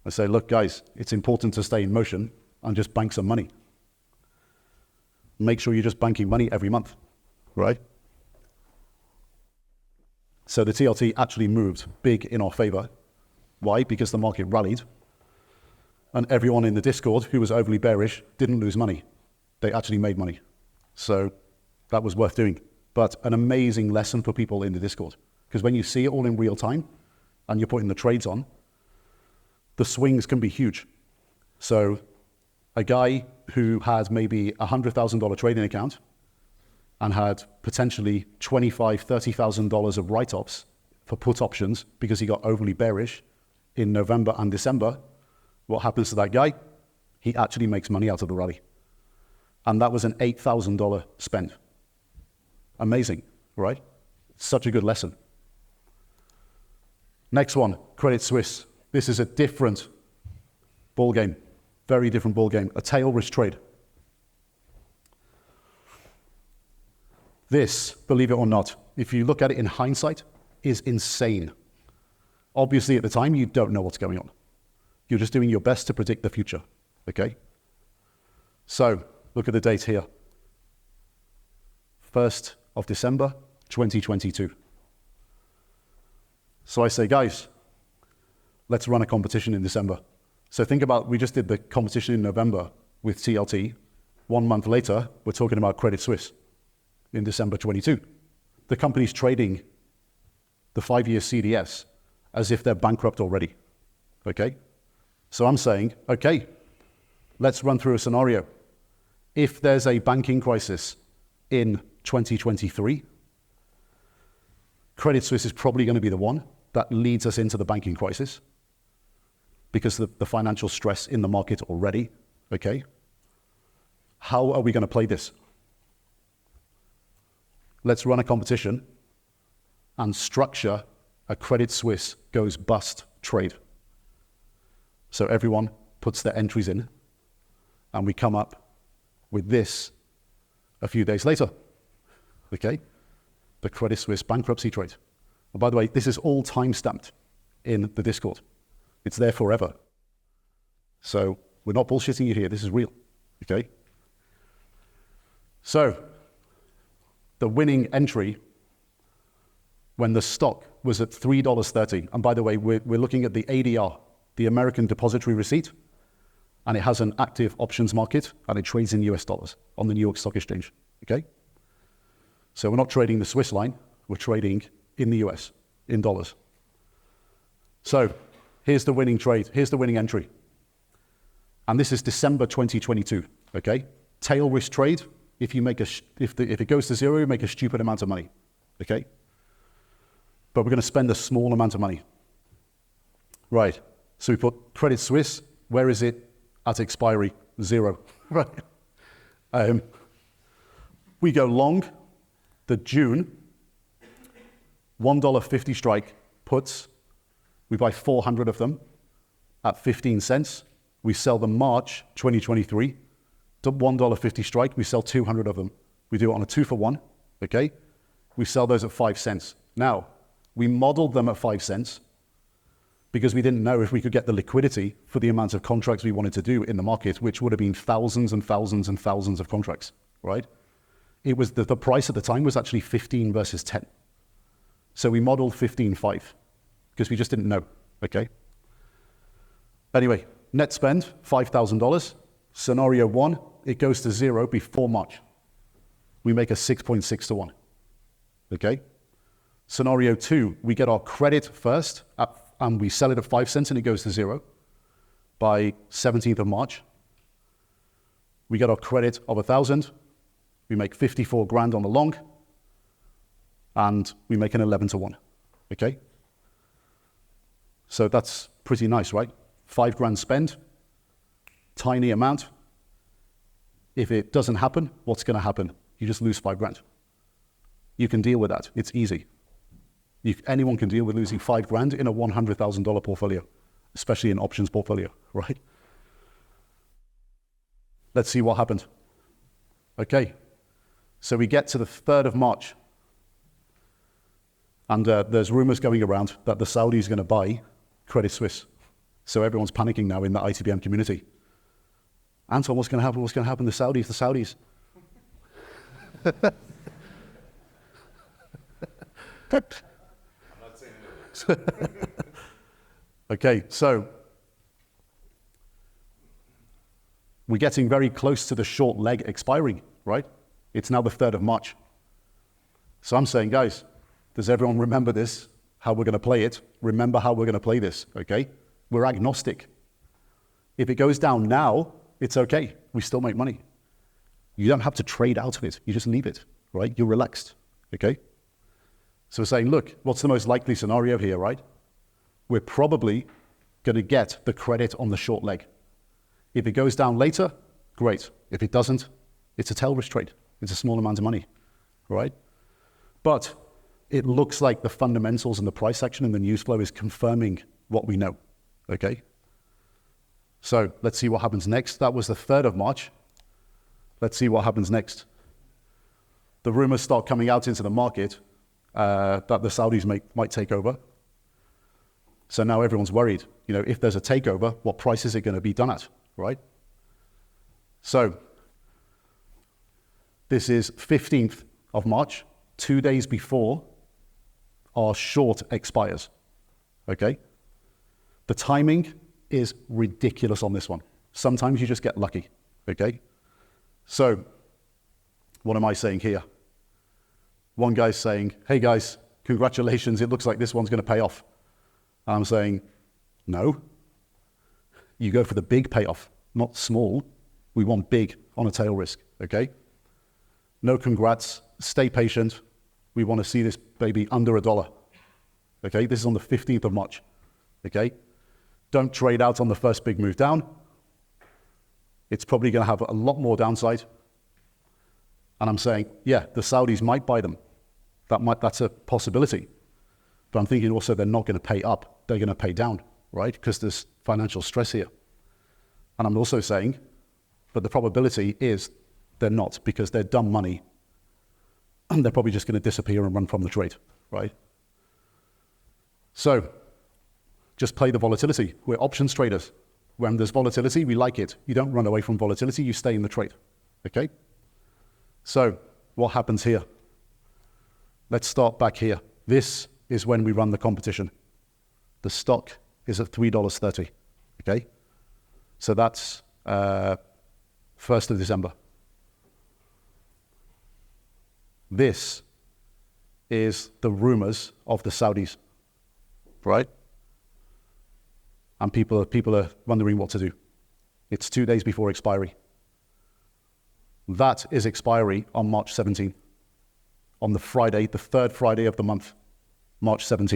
I say, look, guys, it's important to stay in motion and just bank some money. Make sure you're just banking money every month, right? So the TLT actually moved big in our favor. Why? Because the market rallied, and everyone in the Discord who was overly bearish didn't lose money. They actually made money. So that was worth doing. But an amazing lesson for people in the Discord. Because when you see it all in real time and you're putting the trades on, the swings can be huge. So a guy who had maybe a $100,000 trading account and had potentially $25,000, $30,000 of write-offs for put options because he got overly bearish in November and December, what happens to that guy? He actually makes money out of the rally. And that was an $8,000 spend. Amazing, right? Such a good lesson. Next one, Credit Suisse. This is a different ball game, very different ball game, a tail risk trade. This, believe it or not, if you look at it in hindsight, is insane. Obviously, at the time, you don't know what's going on. You're just doing your best to predict the future, okay? So, look at the date here. 1st of December, 2022. So I say, guys, let's run a competition in December. So think about, we just did the competition in November with TLT. 1 month later, we're talking about Credit Suisse in December 22. The company's trading the 5-year CDS as if they're bankrupt already, okay? So I'm saying, okay, let's run through a scenario. If there's a banking crisis in 2023, Credit Suisse is probably going to be the one that leads us into the banking crisis because of the financial stress in the market already, okay? How are we going to play this? Let's run a competition and structure a Credit Suisse goes bust trade. So everyone puts their entries in and we come up with this a few days later, okay? The Credit Suisse bankruptcy trade. And by the way, this is all time-stamped in the Discord. It's there forever. So we're not bullshitting you here. This is real, okay? So the winning entry when the stock was at $3.30, and by the way, we're looking at the ADR, the American Depository Receipt, and it has an active options market, and it trades in US dollars on the New York Stock Exchange, okay? So we're not trading the Swiss line, we're trading in the US, in dollars. So here's the winning trade, here's the winning entry. And this is December 2022, okay? Tail risk trade, if it goes to zero, you make a stupid amount of money, okay? But we're gonna spend a small amount of money. Right, so we put Credit Suisse, where is it at expiry? Zero, right? We go long, the June, $1.50 strike puts, we buy 400 of them at 15 cents. We sell them March 2023, $1.50 strike, we sell 200 of them. We do it on a 2-for-1, okay? We sell those at 5 cents. Now, we modeled them at 5 cents because we didn't know if we could get the liquidity for the amount of contracts we wanted to do in the market, which would have been thousands and thousands and thousands of contracts, right? It was the price at the time was actually 15 versus 10. So we modeled 15.5 because we just didn't know, okay? Anyway, net spend, $5,000. Scenario 1, it goes to zero before March. We make a 6.6 to 1, okay? Scenario 2, we get our credit first, and we sell it at 5 cents and it goes to zero by 17th of March. We get our credit of 1,000. We make 54 grand on the long, and we make an 11 to 1, okay? So that's pretty nice, right? 5 grand spend, tiny amount. If it doesn't happen, what's gonna happen? You just lose 5 grand. You can deal with that, it's easy. Anyone can deal with losing 5 grand in a $100,000 portfolio, especially an options portfolio, right? Let's see what happened. Okay, so we get to the 3rd of March, and there's rumors going around that the Saudis are gonna buy Credit Suisse, So everyone's panicking now in the ITPM community. Anton, what's going to happen? What's going to happen? The Saudis. I'm not saying anything. Okay, so we're getting very close to the short leg expiring, right? It's now the 3rd of March. So I'm saying, guys, does everyone remember this? How we're going to play it? Remember how we're going to play this, okay? We're agnostic. If it goes down now, it's okay. We still make money. You don't have to trade out of it. You just leave it, right? You're relaxed, okay? So we're saying, look, what's the most likely scenario here, right? We're probably going to get the credit on the short leg. If it goes down later, great. If it doesn't, it's a tail risk trade. It's a small amount of money, right? But it looks like the fundamentals in the price action and the news flow is confirming what we know, okay? So let's see what happens next. That was the 3rd of March. Let's see what happens next. The rumors start coming out into the market that the Saudis might take over. So now everyone's worried. You know, if there's a takeover, what price is it going to be done at, right? So this is 15th of March, 2 days before our short expires, okay? The timing is ridiculous on this one. Sometimes you just get lucky, okay? So what am I saying here? One guy's saying, hey guys, congratulations, it looks like this one's going to pay off. And I'm saying, no. You go for the big payoff, not small. We want big on a tail risk, okay? No congrats, stay patient. We want to see this baby under $1, okay? This is on the 15th of March, okay? Don't trade out on the first big move down. It's probably going to have a lot more downside. And I'm saying, yeah, the Saudis might buy them. That's a possibility. But I'm thinking also they're not going to pay up. They're going to pay down, right? Because there's financial stress here. And I'm also saying, but the probability is they're not, because they're dumb money. And they're probably just going to disappear and run from the trade, right? So just play the volatility. We're options traders. When there's volatility, we like it. You don't run away from volatility, you stay in the trade, okay? So what happens here? Let's start back here. This is when we run the competition. The stock is at $3.30, okay? So that's 1st of December. This is the rumors of the Saudis, right? And people are wondering what to do. It's 2 days before expiry. That is expiry on March 17th, on the Friday, the 3rd Friday of the month, March 17th.